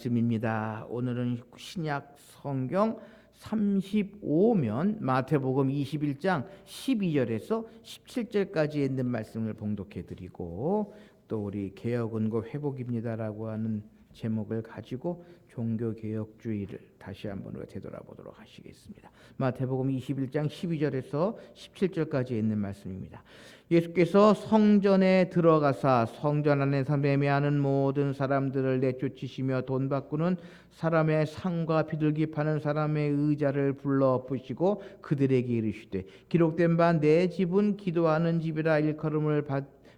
말씀입니다. 오늘은 신약 성경 35면 마태복음 21장 12절에서 17절까지 있는 말씀을 봉독해 드리고, 또 우리 개혁은고 회복입니다라고 하는 제목을 가지고 종교개혁주의를 다시 한번 되돌아보도록 하시겠습니다. 마태복음 21장 12절에서 17절까지 있는 말씀입니다. 예수께서 성전에 들어가사 성전 안에서 매매하는 모든 사람들을 내쫓으시며 돈 바꾸는 사람의 상과 비둘기 파는 사람의 의자를 불러 엎으시고 그들에게 이르시되, 기록된 바 내 집은 기도하는 집이라 일컬음을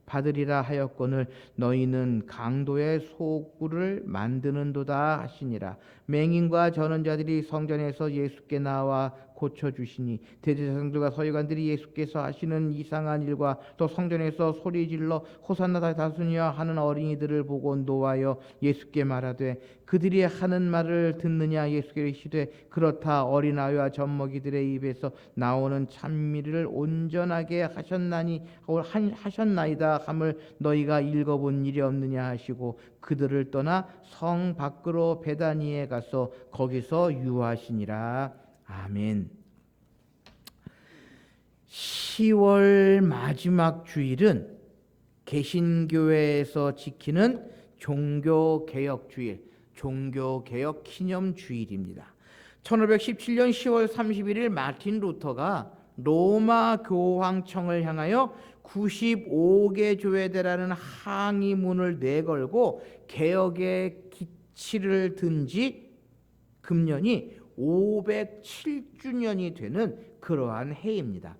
받으리라 하였거늘 너희는 강도의 소굴을 만드는도다 하시니라. 맹인과 전원자들이 성전에서 예수께 나와 고쳐주시니 대제사장들과 서기관들이 예수께서 하시는 이상한 일과 또 성전에서 소리질러 호산나 다소니아 하는 어린이들을 보고 노하여 예수께 말하되, 그들이 하는 말을 듣느냐? 예수께 이르시되, 그렇다. 어린아이와 젖먹이들의 입에서 나오는 찬미를 온전하게 하셨나이다 함을 너희가 읽어본 일이 없느냐 하시고, 그들을 떠나 성 밖으로 베다니에 가서 거기서 유하시니라. 아멘. 10월 마지막 주일은 개신교회에서 지키는 종교개혁주일, 종교개혁 기념주일입니다. 1517년 10월 31일 마틴 루터가 로마 교황청을 향하여 95개 교회되라는 항의문을 내걸고 개혁의 기치를 든 지 금년이 507주년이 되는 그러한 해입니다.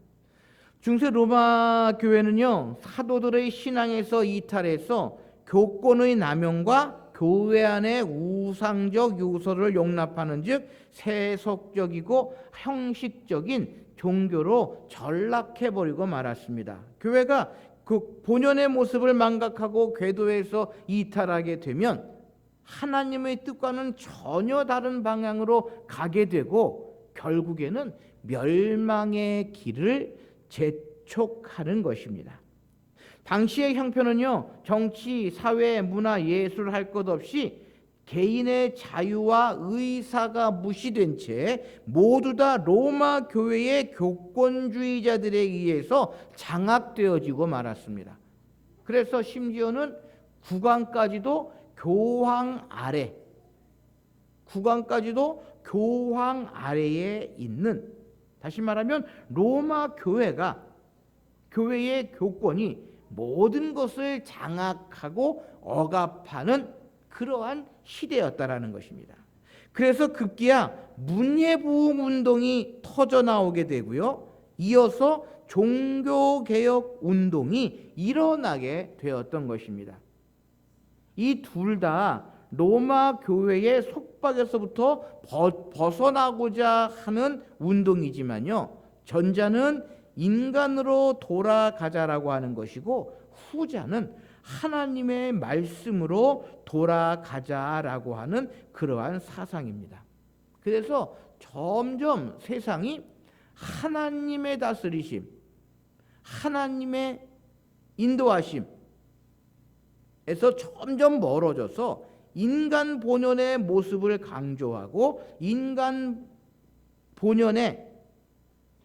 중세 로마 교회는요, 사도들의 신앙에서 이탈해서 교권의 남용과 교회 안의 우상적 요소를 용납하는 즉 세속적이고 형식적인 종교로 전락해버리고 말았습니다. 교회가 그 본연의 모습을 망각하고 궤도에서 이탈하게 되면 하나님의 뜻과는 전혀 다른 방향으로 가게 되고 결국에는 멸망의 길을 재촉하는 것입니다. 당시의 형편은요, 정치, 사회, 문화, 예술 할 것 없이 개인의 자유와 의사가 무시된 채 모두 다 로마 교회의 교권주의자들에 의해서 장악되어지고 말았습니다. 그래서 심지어는 국왕까지도 교황 아래에 있는, 다시 말하면 로마 교회가, 교회의 교권이 모든 것을 장악하고 억압하는 그러한 시대였다라는 것입니다. 그래서 급기야 문예부흥 운동이 터져 나오게 되고요, 이어서 종교개혁 운동이 일어나게 되었던 것입니다. 이 둘 다 로마 교회의 속박에서부터 벗어나고자 하는 운동이지만요, 전자는 인간으로 돌아가자라고 하는 것이고 후자는 하나님의 말씀으로 돌아가자라고 하는 그러한 사상입니다. 그래서 점점 세상이 하나님의 다스리심, 하나님의 인도하심에서 점점 멀어져서 인간 본연의 모습을 강조하고 인간 본연의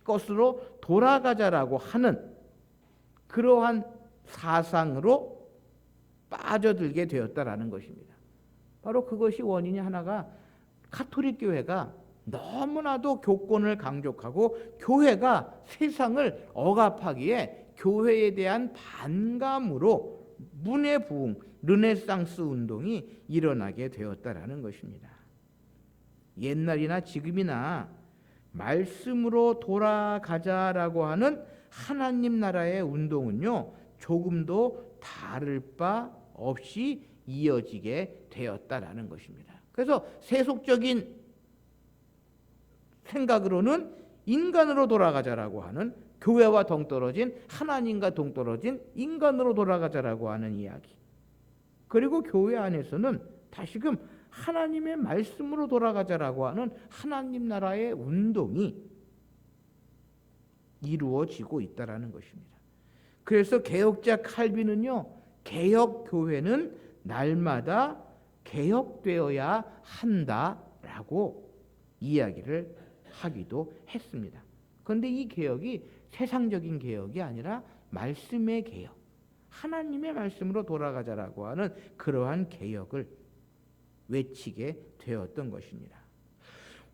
것으로 돌아가자라고 하는 그러한 사상으로 빠져들게 되었다라는 것입니다. 바로 그것이 원인이 하나가, 가톨릭 교회가 너무나도 교권을 강조하고 교회가 세상을 억압하기에 교회에 대한 반감으로 문예부흥, 르네상스 운동이 일어나게 되었다라는 것입니다. 옛날이나 지금이나 말씀으로 돌아가자라고 하는 하나님 나라의 운동은요, 조금도 다를 바 없이 이어지게 되었다라는 것입니다. 그래서 세속적인 생각으로는 인간으로 돌아가자라고 하는, 교회와 동떨어진, 하나님과 동떨어진 인간으로 돌아가자라고 하는 이야기, 그리고 교회 안에서는 다시금 하나님의 말씀으로 돌아가자라고 하는 하나님 나라의 운동이 이루어지고 있다라는 것입니다. 그래서 개혁자 칼빈은요, 개혁 교회는 날마다 개혁되어야 한다라고 이야기를 하기도 했습니다. 그런데 이 개혁이 세상적인 개혁이 아니라 말씀의 개혁, 하나님의 말씀으로 돌아가자라고 하는 그러한 개혁을 외치게 되었던 것입니다.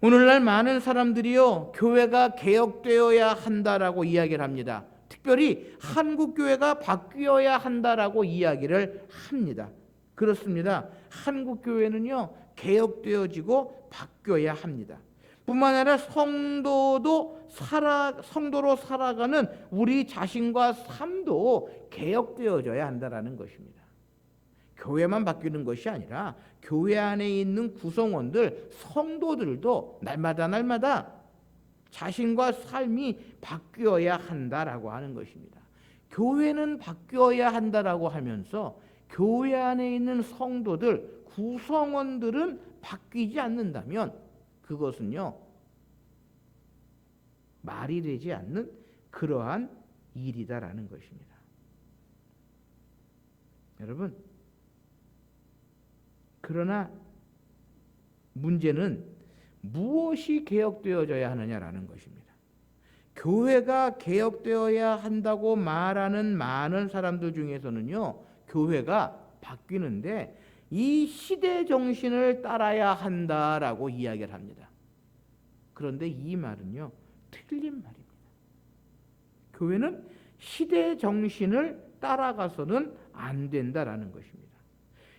오늘날 많은 사람들이요, 교회가 개혁되어야 한다라고 이야기를 합니다. 특별히 한국 교회가 바뀌어야 한다라고 이야기를 합니다. 그렇습니다. 한국 교회는요, 개혁되어지고 바뀌어야 합니다. 뿐만 아니라 성도로 살아가는 우리 자신과 삶도 개혁되어져야 한다라는 것입니다. 교회만 바뀌는 것이 아니라 교회 안에 있는 구성원들, 성도들도 날마다 자신과 삶이 바뀌어야 한다라고 하는 것입니다. 교회는 바뀌어야 한다라고 하면서 교회 안에 있는 성도들, 구성원들은 바뀌지 않는다면 그것은요, 말이 되지 않는 그러한 일이다라는 것입니다. 여러분, 그러나 문제는 무엇이 개혁되어져야 하느냐라는 것입니다. 교회가 개혁되어야 한다고 말하는 많은 사람들 중에서는요, 교회가 바뀌는데 이 시대 정신을 따라야 한다라고 이야기를 합니다. 그런데 이 말은요, 틀린 말입니다. 교회는 시대 정신을 따라가서는 안 된다라는 것입니다.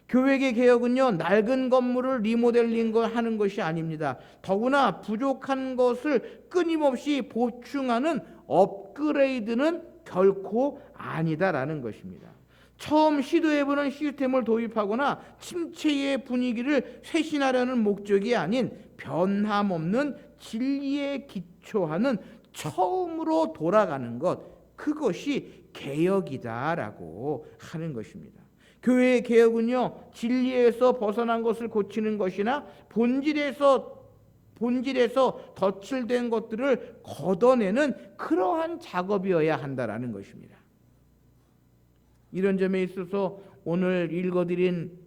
교회의 개혁은요, 낡은 건물을 리모델링 하는 것이 아닙니다. 더구나 부족한 것을 끊임없이 보충하는 업그레이드는 결코 아니다라는 것입니다. 처음 시도해보는 시스템을 도입하거나 침체의 분위기를 쇄신하려는 목적이 아닌 변함없는 진리에 기초하는 처음으로 돌아가는 것, 그것이 개혁이다라고 하는 것입니다. 교회의 개혁은요, 진리에서 벗어난 것을 고치는 것이나 본질에서 덧칠된 것들을 걷어내는 그러한 작업이어야 한다라는 것입니다. 이런 점에 있어서 오늘 읽어드린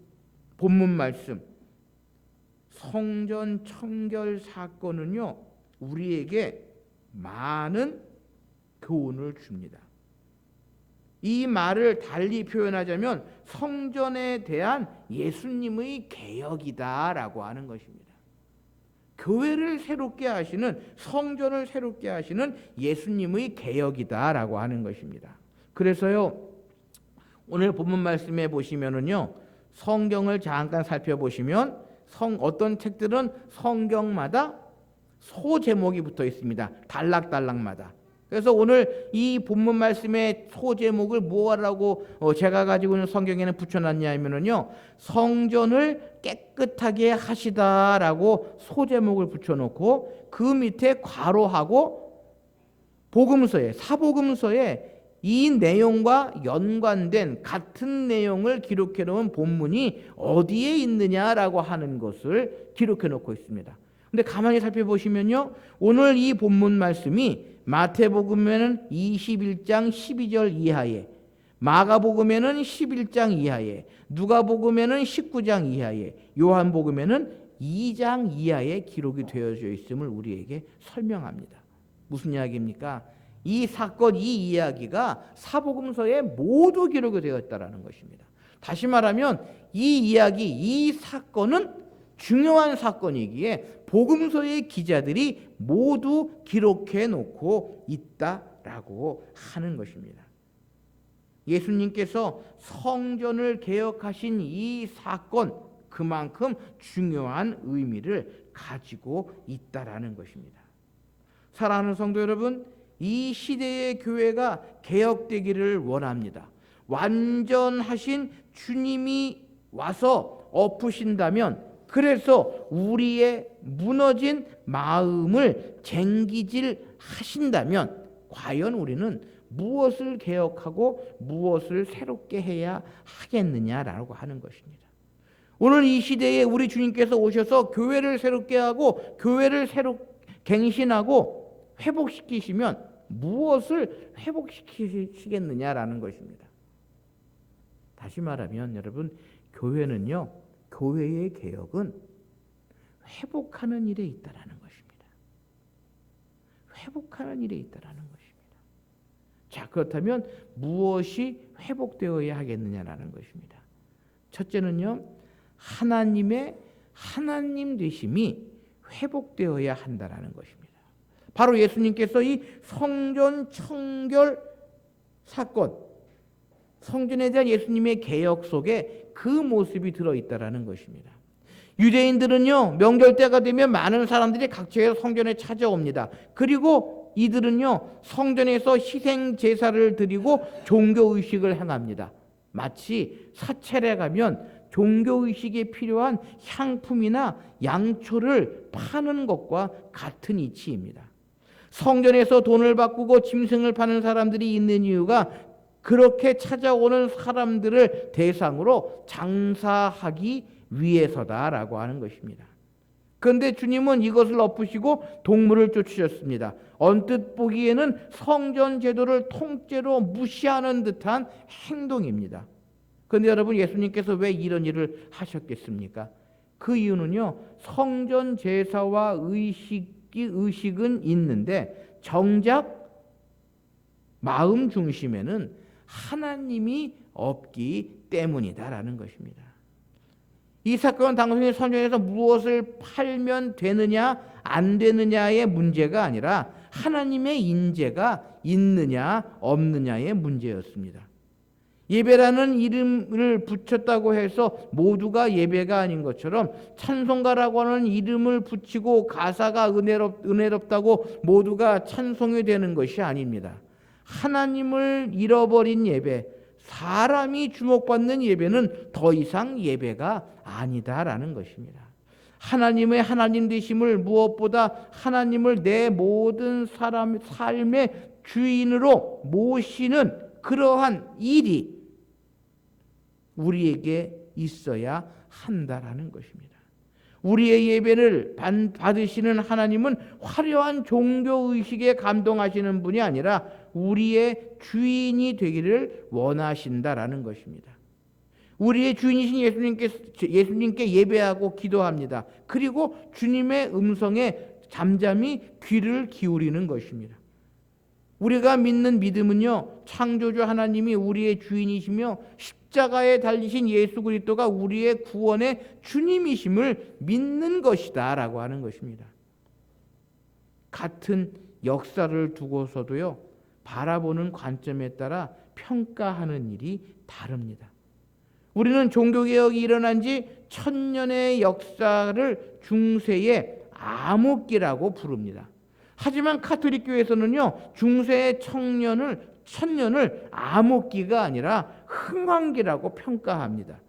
본문 말씀, 성전 청결 사건은요, 우리에게 많은 교훈을 줍니다. 이 말을 달리 표현하자면 성전에 대한 예수님의 개혁이다라고 하는 것입니다. 교회를 새롭게 하시는, 성전을 새롭게 하시는 예수님의 개혁이다라고 하는 것입니다. 그래서요, 오늘 본문 말씀에 보시면은요, 성경을 잠깐 살펴보시면 어떤 책들은 성경마다 소제목이 붙어 있습니다. 단락마다. 그래서 오늘 이 본문 말씀의 소제목을 뭐라고 제가 가지고 있는 성경에는 붙여놨냐 하면은요, 성전을 깨끗하게 하시다라고 소제목을 붙여놓고 그 밑에 괄호하고 사복음서에 이 내용과 연관된 같은 내용을 기록해 놓은 본문이 어디에 있느냐라고 하는 것을 기록해 놓고 있습니다. 근데 가만히 살펴보시면요, 오늘 이 본문 말씀이 마태복음에는 21장 12절 이하에, 마가복음에는 11장 이하에, 누가복음에는 19장 이하에, 요한복음에는 2장 이하에 기록이 되어져 있음을 우리에게 설명합니다. 무슨 이야기입니까? 이 사건, 이 이야기가 사복음서에 모두 기록이 되어 있다는 것입니다. 다시 말하면 이 이야기, 이 사건은 중요한 사건이기에 복음서의 기자들이 모두 기록해 놓고 있다라고 하는 것입니다. 예수님께서 성전을 개혁하신 이 사건, 그만큼 중요한 의미를 가지고 있다라는 것입니다. 사랑하는 성도 여러분, 이 시대의 교회가 개혁되기를 원합니다. 완전하신 주님이 와서 엎으신다면, 그래서 우리의 무너진 마음을 쟁기질 하신다면 과연 우리는 무엇을 개혁하고 무엇을 새롭게 해야 하겠느냐라고 하는 것입니다. 오늘 이 시대에 우리 주님께서 오셔서 교회를 새롭게 하고 교회를 갱신하고 회복시키시면 무엇을 회복시키시겠느냐라는 것입니다. 다시 말하면 여러분, 교회는요, 교회의 개혁은 회복하는 일에 있다라는 것입니다. 회복하는 일에 있다라는 것입니다. 자, 그렇다면 무엇이 회복되어야 하겠느냐라는 것입니다. 첫째는요, 하나님의 하나님 되심이 회복되어야 한다라는 것입니다. 바로 예수님께서 이 성전 청결 사건, 성전에 대한 예수님의 개혁 속에 그 모습이 들어있다라는 것입니다. 유대인들은요, 명절 때가 되면 많은 사람들이 각처에서 성전에 찾아옵니다. 그리고 이들은요, 성전에서 희생 제사를 드리고 종교 의식을 행합니다. 마치 사찰에 가면 종교 의식에 필요한 향품이나 양초를 파는 것과 같은 이치입니다. 성전에서 돈을 바꾸고 짐승을 파는 사람들이 있는 이유가 그렇게 찾아오는 사람들을 대상으로 장사하기 위해서다라고 하는 것입니다. 그런데 주님은 이것을 엎으시고 동물을 쫓으셨습니다. 언뜻 보기에는 성전 제도를 통째로 무시하는 듯한 행동입니다. 그런데 여러분, 예수님께서 왜 이런 일을 하셨겠습니까? 그 이유는요, 성전 제사와 의식은 있는데 정작 마음 중심에는 하나님이 없기 때문이다라는 것입니다. 이 사건은 당시 성전에서 무엇을 팔면 되느냐 안 되느냐의 문제가 아니라 하나님의 인재가 있느냐 없느냐의 문제였습니다. 예배라는 이름을 붙였다고 해서 모두가 예배가 아닌 것처럼 찬송가라고 하는 이름을 붙이고 가사가 은혜롭다고 모두가 찬송이 되는 것이 아닙니다. 하나님을 잃어버린 예배, 사람이 주목받는 예배는 더 이상 예배가 아니다라는 것입니다. 하나님의 하나님 되심을 무엇보다 하나님을 내 모든 사람의 삶의 주인으로 모시는 그러한 일이 우리에게 있어야 한다라는 것입니다. 우리의 예배를 받으시는 하나님은 화려한 종교의식에 감동하시는 분이 아니라 우리의 주인이 되기를 원하신다라는 것입니다. 우리의 주인이신 예수님께 예배하고 기도합니다. 그리고 주님의 음성에 잠잠히 귀를 기울이는 것입니다. 우리가 믿는 믿음은요, 창조주 하나님이 우리의 주인이시며 십자가에 달리신 예수 그리스도가 우리의 구원의 주님이심을 믿는 것이다 라고 하는 것입니다. 같은 역사를 두고서도요, 바라보는 관점에 따라 평가하는 일이 다릅니다. 우리는 종교개혁이 일어난 지 1000년의 역사를 중세의 암흑기라고 부릅니다. 하지만 카톨릭 교회에서는요, 중세의 1000년을 암흑기가 아니라 흥황기라고 평가합니다.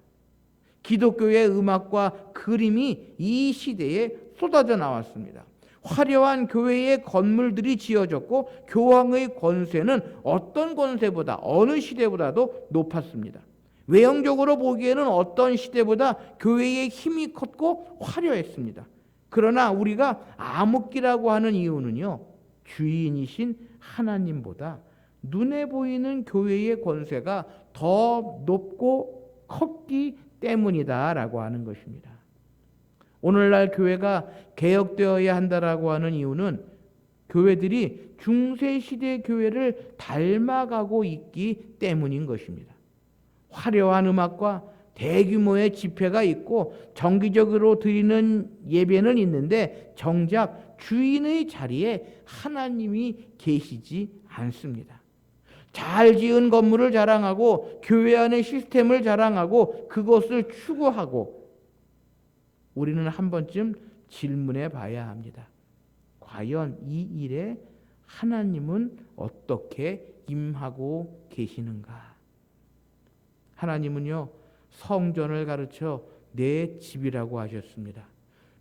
기독교의 음악과 그림이 이 시대에 쏟아져 나왔습니다. 화려한 교회의 건물들이 지어졌고 교황의 권세는 어떤 권세보다 어느 시대보다도 높았습니다. 외형적으로 보기에는 어떤 시대보다 교회의 힘이 컸고 화려했습니다. 그러나 우리가 암흑기라고 하는 이유는요, 주인이신 하나님보다 눈에 보이는 교회의 권세가 더 높고 컸기 때문이다라고 하는 것입니다. 오늘날 교회가 개혁되어야 한다라고 하는 이유는 교회들이 중세시대 교회를 닮아가고 있기 때문인 것입니다. 화려한 음악과 대규모의 집회가 있고 정기적으로 드리는 예배는 있는데 정작 주인의 자리에 하나님이 계시지 않습니다. 잘 지은 건물을 자랑하고 교회 안의 시스템을 자랑하고 그것을 추구하고 우리는 한 번쯤 질문해 봐야 합니다. 과연 이 일에 하나님은 어떻게 임하고 계시는가? 하나님은요, 성전을 가르쳐 내 집이라고 하셨습니다.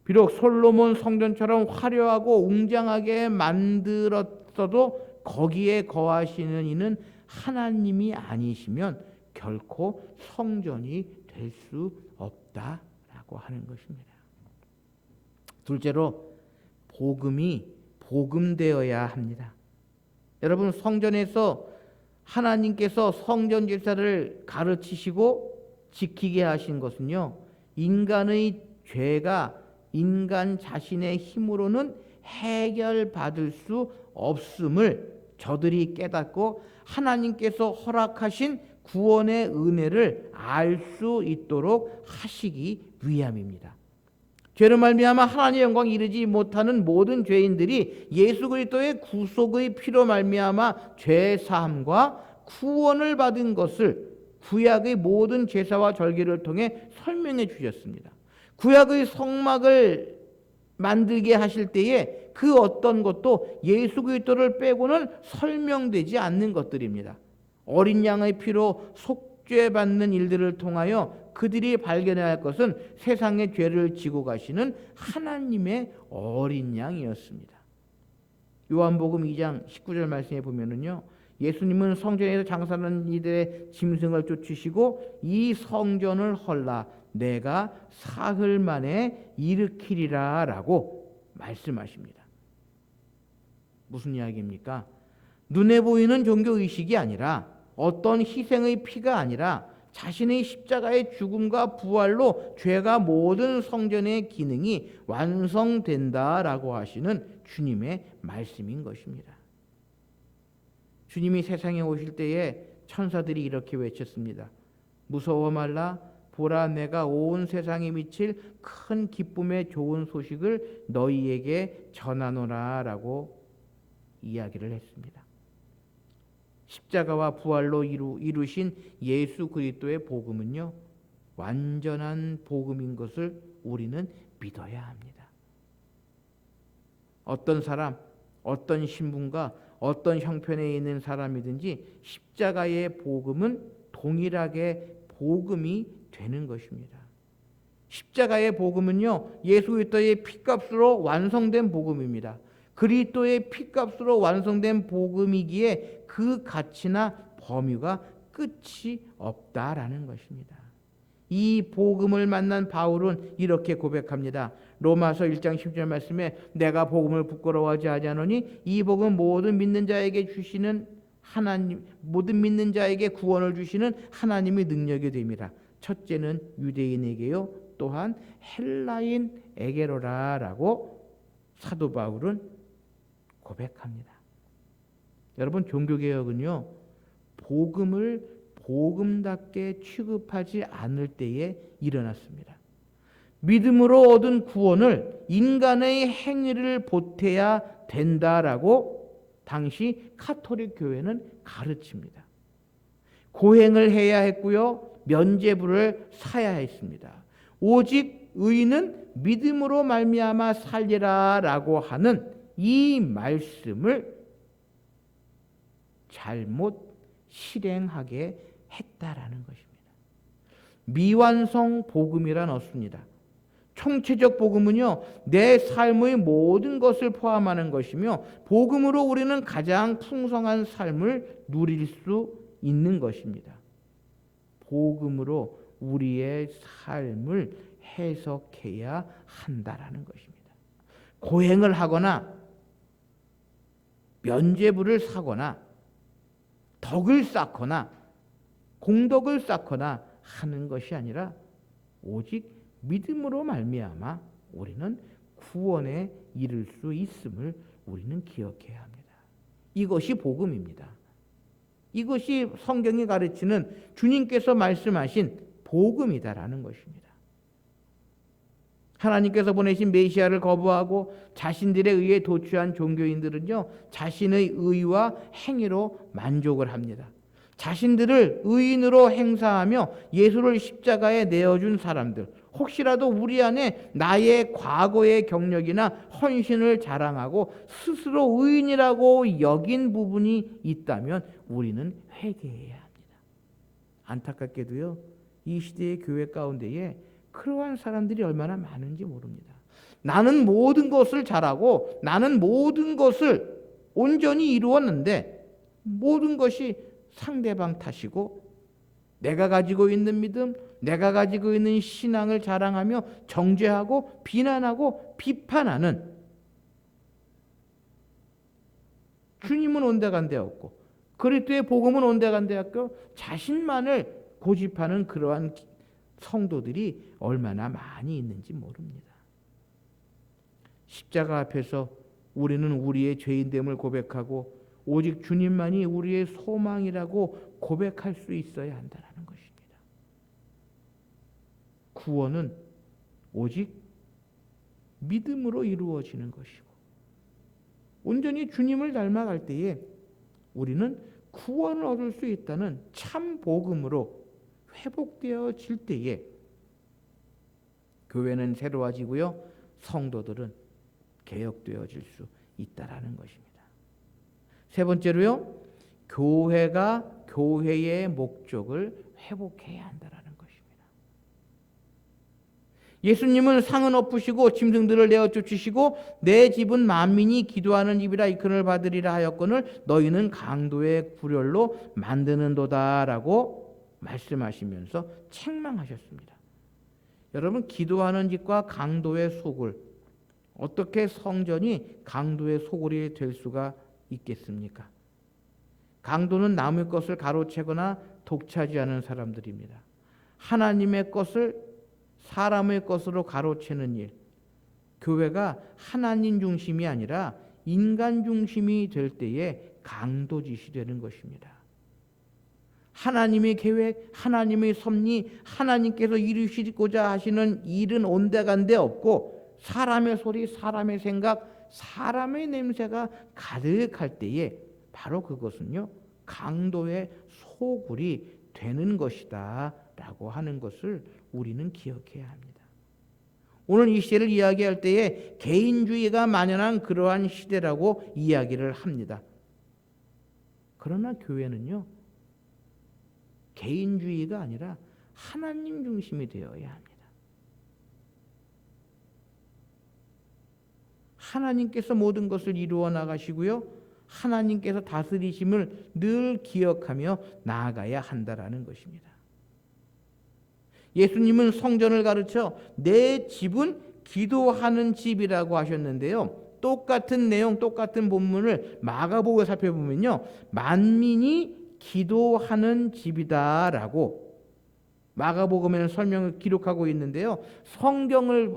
비록 솔로몬 성전처럼 화려하고 웅장하게 만들었어도 거기에 거하시는 이는 하나님이 아니시면 결코 성전이 될 수 없다라고 하는 것입니다. 둘째로 복음이 복음되어야 합니다. 여러분, 성전에서 하나님께서 성전 제사를 가르치시고 지키게 하신 것은요, 인간의 죄가 인간 자신의 힘으로는 해결받을 수 없음을 저들이 깨닫고 하나님께서 허락하신 구원의 은혜를 알 수 있도록 하시기 위함입니다. 죄로 말미암아 하나님의 영광 이르지 못하는 모든 죄인들이 예수 그리스도의 구속의 피로 말미암아 죄 사함과 구원을 받은 것을 구약의 모든 제사와 절기를 통해 설명해 주셨습니다. 구약의 성막을 만들게 하실 때에 그 어떤 것도 예수 그리스도를 빼고는 설명되지 않는 것들입니다. 어린 양의 피로 속죄받는 일들을 통하여 그들이 발견해야 할 것은 세상의 죄를 지고 가시는 하나님의 어린 양이었습니다. 요한복음 2장 19절 말씀에 보면은요, 예수님은 성전에서 장사하는 이들의 짐승을 쫓으시고 이 성전을 헐라 내가 사흘 만에 일으키리라 라고 말씀하십니다. 무슨 이야기입니까? 눈에 보이는 종교의식이 아니라 어떤 희생의 피가 아니라 자신의 십자가의 죽음과 부활로 죄가 모든 성전의 기능이 완성된다라고 하시는 주님의 말씀인 것입니다. 주님이 세상에 오실 때에 천사들이 이렇게 외쳤습니다. 무서워 말라 보라 내가 온 세상에 미칠 큰 기쁨의 좋은 소식을 너희에게 전하노라 라고 이야기를 했습니다. 십자가와 부활로 이루신 예수 그리스도의 복음은요, 완전한 복음인 것을 우리는 믿어야 합니다. 어떤 사람, 어떤 신분과 어떤 형편에 있는 사람이든지 십자가의 복음은 동일하게 복음이 되는 것입니다. 십자가의 복음은요, 예수 그리스도의 피값으로 완성된 복음입니다. 그리스도의 피값으로 완성된 복음이기에 그 가치나 범위가 끝이 없다라는 것입니다. 이 복음을 만난 바울은 이렇게 고백합니다. 로마서 1장 10절 말씀에 내가 복음을 부끄러워하지 아니하노니 이 복음 모든 믿는 자에게 주시는 하나님, 모든 믿는 자에게 구원을 주시는 하나님의 능력이 됨이라. 첫째는 유대인에게요, 또한 헬라인에게로라라고 사도 바울은 고백합니다. 여러분, 종교개혁은요, 복음을 복음답게 취급하지 않을 때에 일어났습니다. 믿음으로 얻은 구원을 인간의 행위를 보태야 된다라고 당시 카톨릭 교회는 가르칩니다. 고행을 해야 했고요, 면죄부를 사야 했습니다. 오직 의인은 믿음으로 말미암아 살리라라고 하는 이 말씀을 잘못 실행하게 했다라는 것입니다. 미완성 복음이란 없습니다. 총체적 복음은요, 내 삶의 모든 것을 포함하는 것이며 복음으로 우리는 가장 풍성한 삶을 누릴 수 있는 것입니다. 복음으로 우리의 삶을 해석해야 한다라는 것입니다. 고행을 하거나 면죄부를 사거나 덕을 쌓거나 공덕을 쌓거나 하는 것이 아니라 오직 믿음으로 말미암아 우리는 구원에 이를 수 있음을 우리는 기억해야 합니다. 이것이 복음입니다. 이것이 성경이 가르치는 주님께서 말씀하신 복음이다라는 것입니다. 하나님께서 보내신 메시아를 거부하고 자신들에 의해 도취한 종교인들은요, 자신의 의와 행위로 만족을 합니다. 자신들을 의인으로 행사하며 예수를 십자가에 내어준 사람들, 혹시라도 우리 안에 나의 과거의 경력이나 헌신을 자랑하고 스스로 의인이라고 여긴 부분이 있다면 우리는 회개해야 합니다. 안타깝게도요, 이 시대의 교회 가운데에 그러한 사람들이 얼마나 많은지 모릅니다. 나는 모든 것을 잘하고 나는 모든 것을 온전히 이루었는데 모든 것이 상대방 탓이고 내가 가지고 있는 믿음, 내가 가지고 있는 신앙을 자랑하며 정죄하고 비난하고 비판하는, 주님은 온데간데 없고 그리스도의 복음은 온데간데 없고 자신만을 고집하는 그러한 성도들이 얼마나 많이 있는지 모릅니다. 십자가 앞에서 우리는 우리의 죄인됨을 고백하고 오직 주님만이 우리의 소망이라고 고백할 수 있어야 한다는 것입니다. 구원은 오직 믿음으로 이루어지는 것이고 온전히 주님을 닮아갈 때에 우리는 구원을 얻을 수 있다는 참 복음으로 회복되어질 때에 교회는 새로워지고요. 성도들은 개혁되어질 수 있다라는 것입니다. 세 번째로요. 교회가 교회의 목적을 회복해야 한다라는 것입니다. 예수님은 상은 엎으시고 짐승들을 내어 쫓으시고 내 집은 만민이 기도하는 집이라 일컬음을 받으리라 하였거늘 너희는 강도의 굴혈로 만드는도다라고 말씀하시면서 책망하셨습니다. 여러분, 기도하는 집과 강도의 소굴, 어떻게 성전이 강도의 소굴이 될 수가 있겠습니까? 강도는 남의 것을 가로채거나 독차지하는 사람들입니다. 하나님의 것을 사람의 것으로 가로채는 일, 교회가 하나님 중심이 아니라 인간 중심이 될 때에 강도짓이 되는 것입니다. 하나님의 계획, 하나님의 섭리, 하나님께서 이루시고자 하시는 일은 온데간데 없고 사람의 소리, 사람의 생각, 사람의 냄새가 가득할 때에 바로 그것은요 강도의 소굴이 되는 것이다 라고 하는 것을 우리는 기억해야 합니다. 오늘 이 시대를 이야기할 때에 개인주의가 만연한 그러한 시대라고 이야기를 합니다. 그러나 교회는요 개인주의가 아니라 하나님 중심이 되어야 합니다. 하나님께서 모든 것을 이루어 나가시고요. 하나님께서 다스리심을 늘 기억하며 나아가야 한다라는 것입니다. 예수님은 성전을 가르쳐 내 집은 기도하는 집이라고 하셨는데요. 똑같은 내용, 똑같은 본문을 마가복음에 살펴보면요. 만민이 기도하는 집이다라고 마가복음에는 설명을 기록하고 있는데요.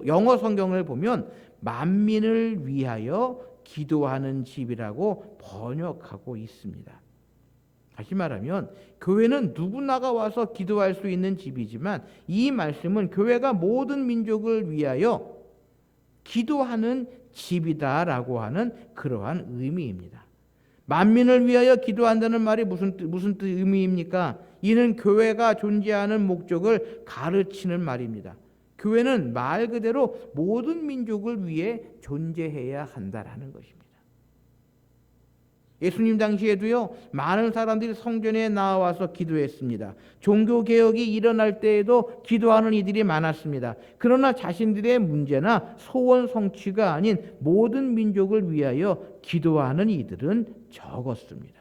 영어 성경을 보면 만민을 위하여 기도하는 집이라고 번역하고 있습니다. 다시 말하면 교회는 누구나가 와서 기도할 수 있는 집이지만 이 말씀은 교회가 모든 민족을 위하여 기도하는 집이다라고 하는 그러한 의미입니다. 만민을 위하여 기도한다는 말이 무슨 의미입니까? 이는 교회가 존재하는 목적을 가르치는 말입니다. 교회는 말 그대로 모든 민족을 위해 존재해야 한다라는 것입니다. 예수님 당시에도요 많은 사람들이 성전에 나와서 기도했습니다. 종교개혁이 일어날 때에도 기도하는 이들이 많았습니다. 그러나 자신들의 문제나 소원 성취가 아닌 모든 민족을 위하여 기도하는 이들은 적었습니다.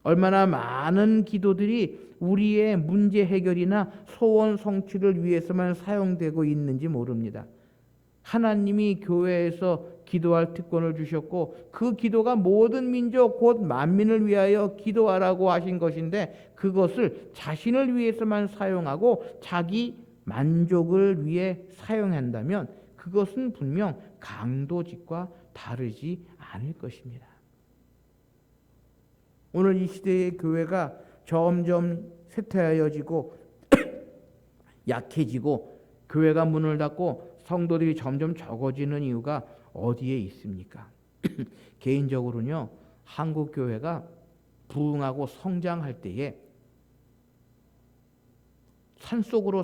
얼마나 많은 기도들이 우리의 문제 해결이나 소원 성취를 위해서만 사용되고 있는지 모릅니다. 하나님이 교회에서 기도할 특권을 주셨고 그 기도가 모든 민족 곧 만민을 위하여 기도하라고 하신 것인데 그것을 자신을 위해서만 사용하고 자기 만족을 위해 사용한다면 그것은 분명 강도짓과 다르지 않을 것입니다. 오늘 이 시대의 교회가 점점 쇠퇴하여지고 약해지고 교회가 문을 닫고 성도들이 점점 적어지는 이유가 어디에 있습니까? 개인적으로는요. 한국 교회가 부흥하고 성장할 때에 산속으로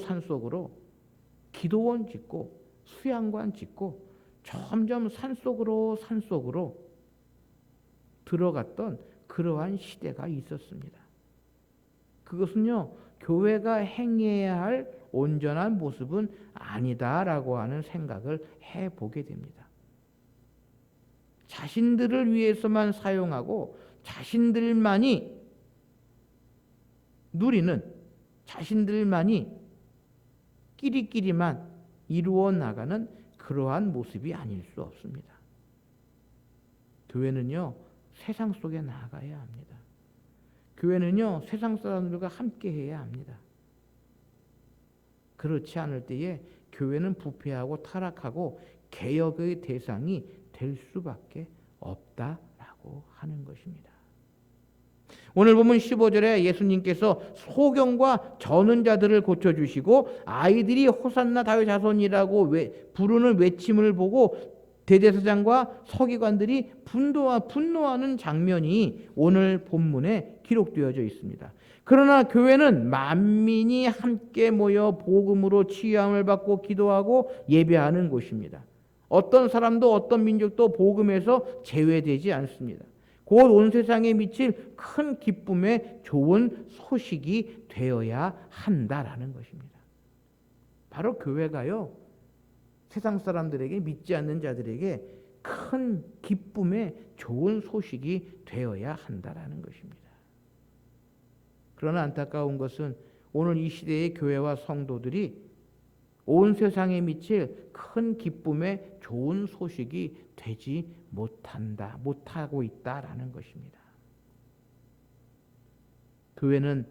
기도원 짓고 수양관 짓고 점점 산속으로 들어갔던 그러한 시대가 있었습니다. 그것은요. 교회가 행해야 할 온전한 모습은 아니다라고 하는 생각을 해보게 됩니다. 자신들을 위해서만 사용하고 자신들만이 누리는 자신들만이 끼리끼리만 이루어 나가는 그러한 모습이 아닐 수 없습니다. 교회는요. 세상 속에 나아가야 합니다. 교회는요. 세상 사람들과 함께 해야 합니다. 그렇지 않을 때에 교회는 부패하고 타락하고 개혁의 대상이 될 수밖에 없다라고 하는 것입니다. 오늘 보면 15절에 예수님께서 소경과 저는 자들을 고쳐주시고 아이들이 호산나 다윗 자손이라고 부르는 외침을 보고 대제사장과 서기관들이 분노하는 장면이 오늘 본문에 기록되어져 있습니다. 그러나 교회는 만민이 함께 모여 복음으로 치유함을 받고 기도하고 예배하는 곳입니다. 어떤 사람도 어떤 민족도 복음에서 제외되지 않습니다. 곧 온 세상에 미칠 큰 기쁨의 좋은 소식이 되어야 한다라는 것입니다. 바로 교회가요, 세상 사람들에게, 믿지 않는 자들에게 큰 기쁨의 좋은 소식이 되어야 한다라는 것입니다. 그러나 안타까운 것은 오늘 이 시대의 교회와 성도들이 온 세상에 미칠 큰 기쁨의 좋은 소식이 되지 못하고 있다라는 것입니다. 교회는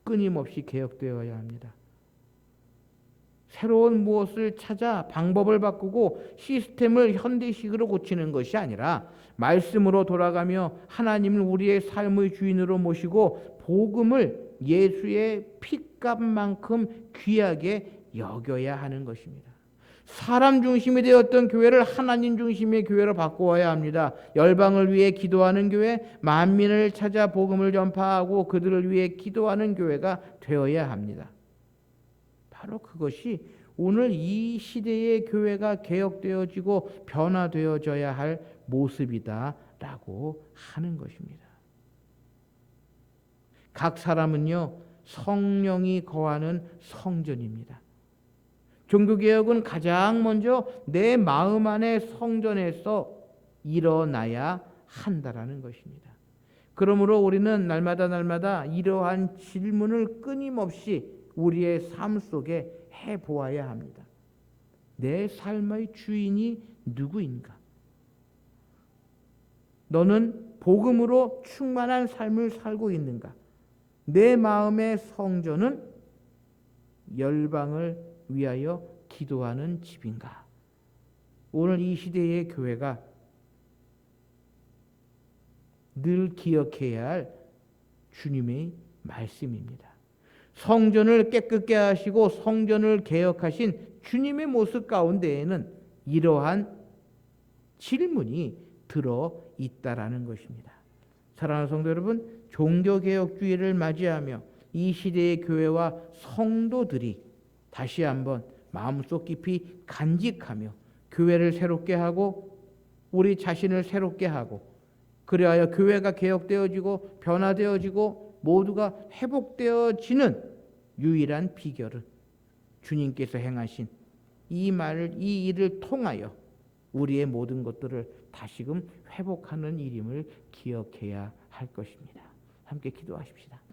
끊임없이 개혁되어야 합니다. 새로운 무엇을 찾아 방법을 바꾸고 시스템을 현대식으로 고치는 것이 아니라 말씀으로 돌아가며 하나님을 우리의 삶의 주인으로 모시고 복음을 예수의 피값만큼 귀하게 여겨야 하는 것입니다. 사람 중심이 되었던 교회를 하나님 중심의 교회로 바꾸어야 합니다. 열방을 위해 기도하는 교회, 만민을 찾아 복음을 전파하고 그들을 위해 기도하는 교회가 되어야 합니다. 바로 그것이 오늘 이 시대의 교회가 개혁되어지고 변화되어져야 할 모습이다라고 하는 것입니다. 각 사람은요, 성령이 거하는 성전입니다. 종교개혁은 가장 먼저 내 마음 안에 성전에서 일어나야 한다라는 것입니다. 그러므로 우리는 날마다 이러한 질문을 끊임없이 우리의 삶 속에 해보아야 합니다. 내 삶의 주인이 누구인가? 너는 복음으로 충만한 삶을 살고 있는가? 내 마음의 성전은 열방을 위하여 기도하는 집인가? 오늘 이 시대의 교회가 늘 기억해야 할 주님의 말씀입니다. 성전을 깨끗게 하시고 성전을 개혁하신 주님의 모습 가운데에는 이러한 질문이 들어 있다라는 것입니다. 사랑하는 성도 여러분, 종교개혁주의를 맞이하며 이 시대의 교회와 성도들이 다시 한번 마음속 깊이 간직하며 교회를 새롭게 하고 우리 자신을 새롭게 하고 그리하여 교회가 개혁되어지고 변화되어지고 모두가 회복되어지는 유일한 비결은 주님께서 행하신 이 일을 통하여 우리의 모든 것들을 다시금 회복하는 일임을 기억해야 할 것입니다. 함께 기도하십시다.